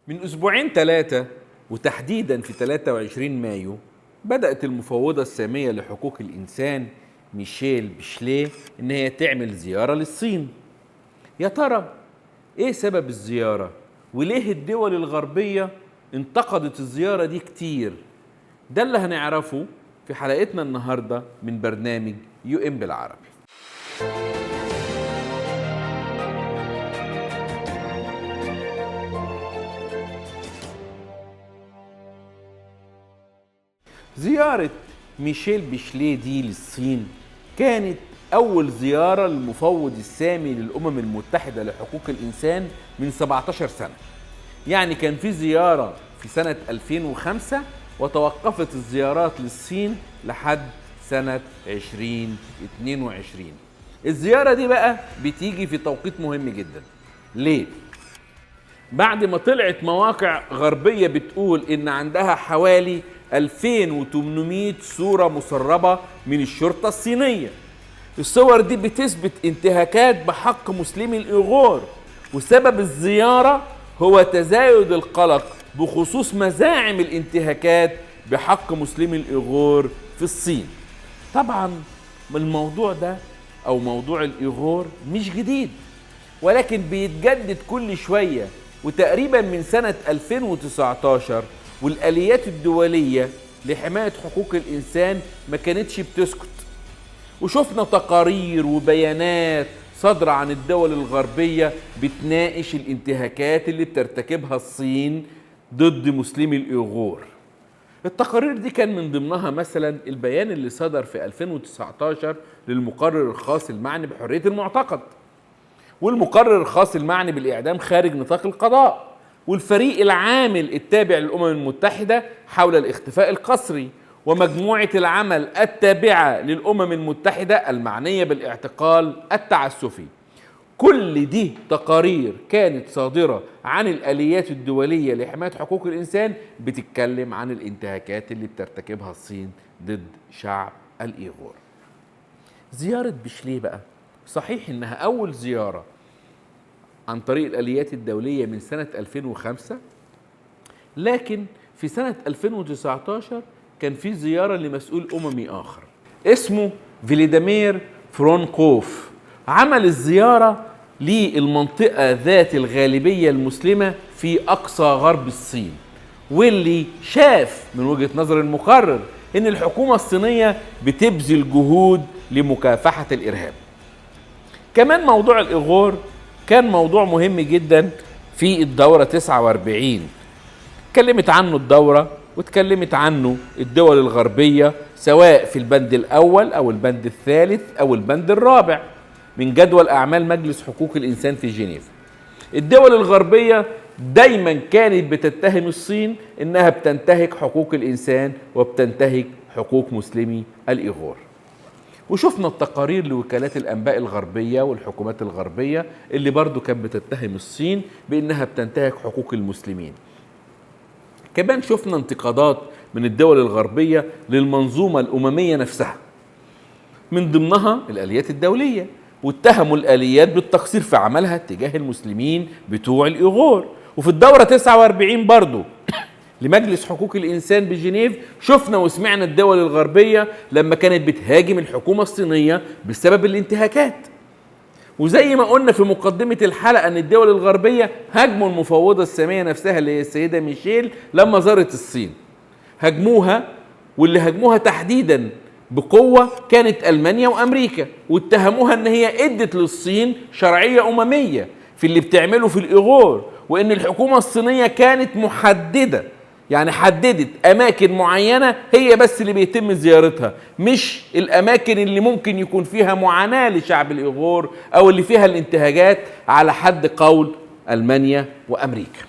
من أسبوعين ثلاثة وتحديدا في 23 مايو بدأت المفوضة السامية لحقوق الإنسان ميشيل بشليه إن هي تعمل زيارة للصين. يا ترى إيه سبب الزيارة؟ وليه الدول الغربية انتقدت الزيارة دي كتير؟ ده اللي هنعرفه في حلقتنا النهاردة من برنامج UN بالعربي. زيارة ميشيل بشليه دي للصين كانت أول زيارة للمفوض السامي للأمم المتحدة لحقوق الإنسان من 17 سنة. يعني كان في زيارة في سنة 2005 وتوقفت الزيارات للصين لحد سنة 2022. الزيارة دي بقى بتيجي في توقيت مهم جدا. ليه؟ بعد ما طلعت مواقع غربية بتقول إن عندها حوالي 2800 صورة مسربة من الشرطة الصينية. الصور دي بتثبت انتهاكات بحق مسلمي الإيغور، وسبب الزيارة هو تزايد القلق بخصوص مزاعم الانتهاكات بحق مسلمي الإيغور في الصين. طبعا الموضوع ده أو موضوع الإيغور مش جديد، ولكن بيتجدد كل شوية، وتقريبا من سنة 2019 والآليات الدولية لحماية حقوق الإنسان ما كانتش بتسكت، وشفنا تقارير وبيانات صادرة عن الدول الغربية بتناقش الانتهاكات اللي بترتكبها الصين ضد مسلمي الإيغور. التقارير دي كان من ضمنها مثلا البيان اللي صدر في 2019 للمقرر الخاص المعني بحرية المعتقد، والمقرر الخاص المعني بالإعدام خارج نطاق القضاء، والفريق العامل التابع للأمم المتحدة حول الاختفاء القسري، ومجموعة العمل التابعة للأمم المتحدة المعنية بالاعتقال التعسفي. كل دي تقارير كانت صادرة عن الآليات الدولية لحماية حقوق الإنسان بتتكلم عن الانتهاكات اللي بترتكبها الصين ضد شعب الإيغور. زيارة بشليه بقى صحيح إنها أول زيارة عن طريق الآليات الدولية من سنة 2005، لكن في سنة 2019 كان في زيارة لمسؤول أممي آخر اسمه فلاديمير فرونكوف. عمل الزيارة للمنطقة ذات الغالبية المسلمة في أقصى غرب الصين، واللي شاف من وجهة نظر المقرر إن الحكومة الصينية بتبذل جهود لمكافحة الإرهاب. كمان موضوع الإيغور كان موضوع مهم جدا في الدورة 49. اتكلمت عنه الدورة واتكلمت عنه الدول الغربية، سواء في البند الأول أو البند الثالث أو البند الرابع من جدول أعمال مجلس حقوق الإنسان في جنيف. الدول الغربية دايما كانت بتتهم الصين إنها بتنتهك حقوق الإنسان وبتنتهك حقوق مسلمي الإيغور. وشفنا التقارير لوكالات الأنباء الغربية والحكومات الغربية اللي برضو كانت بتتهم الصين بأنها بتنتهك حقوق المسلمين. كمان شفنا انتقادات من الدول الغربية للمنظومة الأممية نفسها، من ضمنها الآليات الدولية، واتهموا الآليات بالتقصير في عملها تجاه المسلمين بتوع الإيغور. وفي الدورة 49 برضو لمجلس حقوق الإنسان بجنيف شفنا وسمعنا الدول الغربية لما كانت بتهاجم الحكومة الصينية بسبب الانتهاكات. وزي ما قلنا في مقدمة الحلقة ان الدول الغربية هاجموا المفوضة السامية نفسها اللي هي السيدة ميشيل لما زارت الصين. هاجموها، واللي هاجموها تحديدا بقوة كانت ألمانيا وأمريكا، واتهموها ان هي ادت للصين شرعية أممية في اللي بتعمله في الإيغور، وان الحكومة الصينية كانت محددة، يعني حددت أماكن معينة هي بس اللي بيتم زيارتها، مش الأماكن اللي ممكن يكون فيها معاناة لشعب الإيغور أو اللي فيها الانتهاكات على حد قول ألمانيا وأمريكا.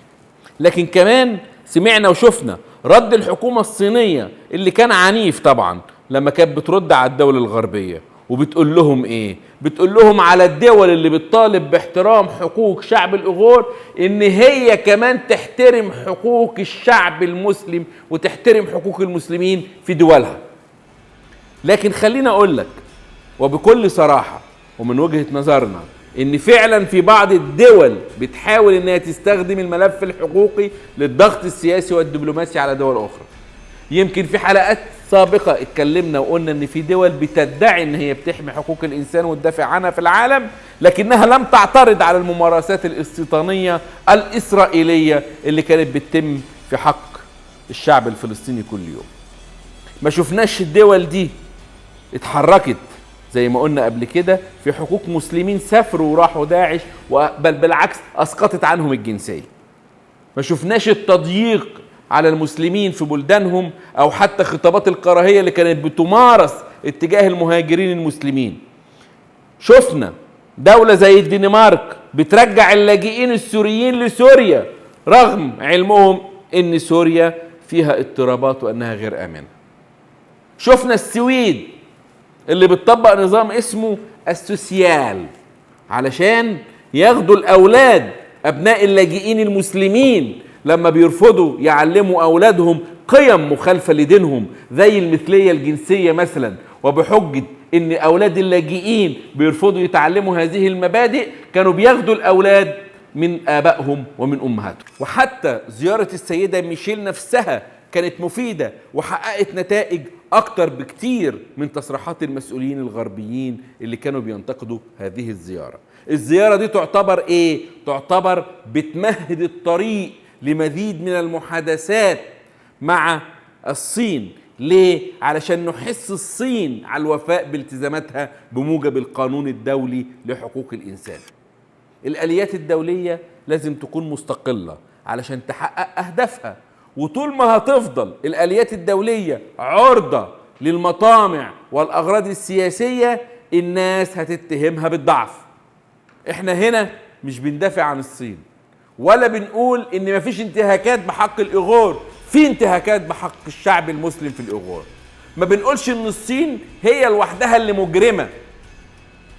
لكن كمان سمعنا وشفنا رد الحكومة الصينية اللي كان عنيف طبعا لما كانت بترد على الدول الغربية، وبتقول لهم ايه؟ بتقول لهم على الدول اللي بتطالب باحترام حقوق شعب الإيغور ان هي كمان تحترم حقوق الشعب المسلم وتحترم حقوق المسلمين في دولها. لكن خلينا اقول لك وبكل صراحة ومن وجهة نظرنا ان فعلا في بعض الدول بتحاول انها تستخدم الملف الحقوقي للضغط السياسي والدبلوماسي على دول اخرى. يمكن في حلقات سابقة اتكلمنا وقلنا ان في دول بتدعي ان هي بتحمي حقوق الانسان وتدافع عنها في العالم، لكنها لم تعترض على الممارسات الاستيطانية الاسرائيلية اللي كانت بتتم في حق الشعب الفلسطيني كل يوم. ما شفناش الدول دي اتحركت زي ما قلنا قبل كده في حقوق مسلمين سافروا وراحوا داعش، بل بالعكس اسقطت عنهم الجنسية. ما شفناش التضييق على المسلمين في بلدانهم او حتى خطابات الكراهية اللي كانت بتمارس اتجاه المهاجرين المسلمين. شفنا دولة زي الدنمارك بترجع اللاجئين السوريين لسوريا رغم علمهم ان سوريا فيها اضطرابات وانها غير امنة. شفنا السويد اللي بتطبق نظام اسمه السوسيال علشان ياخدوا الاولاد ابناء اللاجئين المسلمين لما بيرفضوا يعلموا اولادهم قيم مخالفة لدينهم زي المثلية الجنسية مثلا، وبحجة ان اولاد اللاجئين بيرفضوا يتعلموا هذه المبادئ كانوا بياخدوا الاولاد من ابائهم ومن امهاتهم. وحتى زيارة السيدة ميشيل نفسها كانت مفيدة وحققت نتائج اكتر بكتير من تصريحات المسؤولين الغربيين اللي كانوا بينتقدوا هذه الزيارة. الزيارة دي تعتبر ايه؟ تعتبر بتمهد الطريق لمزيد من المحادثات مع الصين. ليه؟ علشان نحس الصين على الوفاء بالتزاماتها بموجب القانون الدولي لحقوق الإنسان. الآليات الدولية لازم تكون مستقلة علشان تحقق أهدافها، وطول ما هتفضل الآليات الدولية عرضة للمطامع والأغراض السياسية الناس هتتهمها بالضعف. احنا هنا مش بندافع عن الصين ولا بنقول ان مفيش انتهاكات بحق الإيغور، في انتهاكات بحق الشعب المسلم في الإيغور. ما بنقولش ان الصين هي لوحدها اللي مجرمة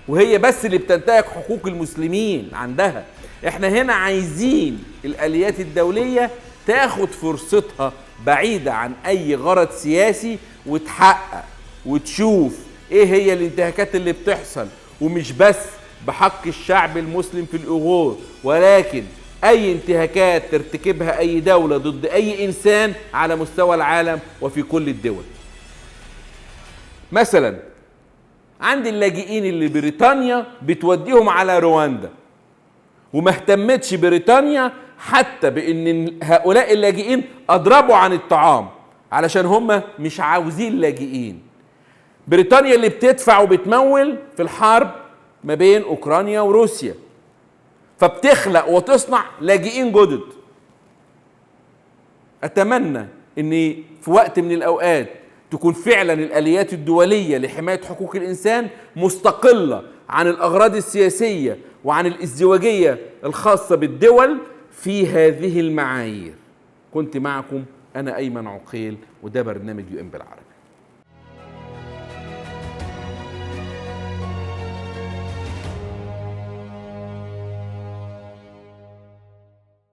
وهي بس اللي بتنتهك حقوق المسلمين عندها. احنا هنا عايزين الآليات الدولية تاخد فرصتها بعيدة عن اي غرض سياسي وتحقق وتشوف ايه هي الانتهاكات اللي بتحصل، ومش بس بحق الشعب المسلم في الإيغور ولكن اي انتهاكات ترتكبها اي دولة ضد اي انسان على مستوى العالم وفي كل الدول. مثلا عند اللاجئين اللي بريطانيا بتوديهم على رواندا، وما اهتمتش بريطانيا حتى بان هؤلاء اللاجئين اضربوا عن الطعام علشان هم مش عاوزين لاجئين. بريطانيا اللي بتدفع وبتمول في الحرب ما بين اوكرانيا وروسيا، فبتخلق وتصنع لاجئين جدد. اتمنى ان في وقت من الاوقات تكون فعلا الآليات الدولية لحماية حقوق الإنسان مستقلة عن الأغراض السياسية وعن الازدواجية الخاصة بالدول في هذه المعايير. كنت معكم أنا أيمن عقيل، وده برنامج UN بالعربي.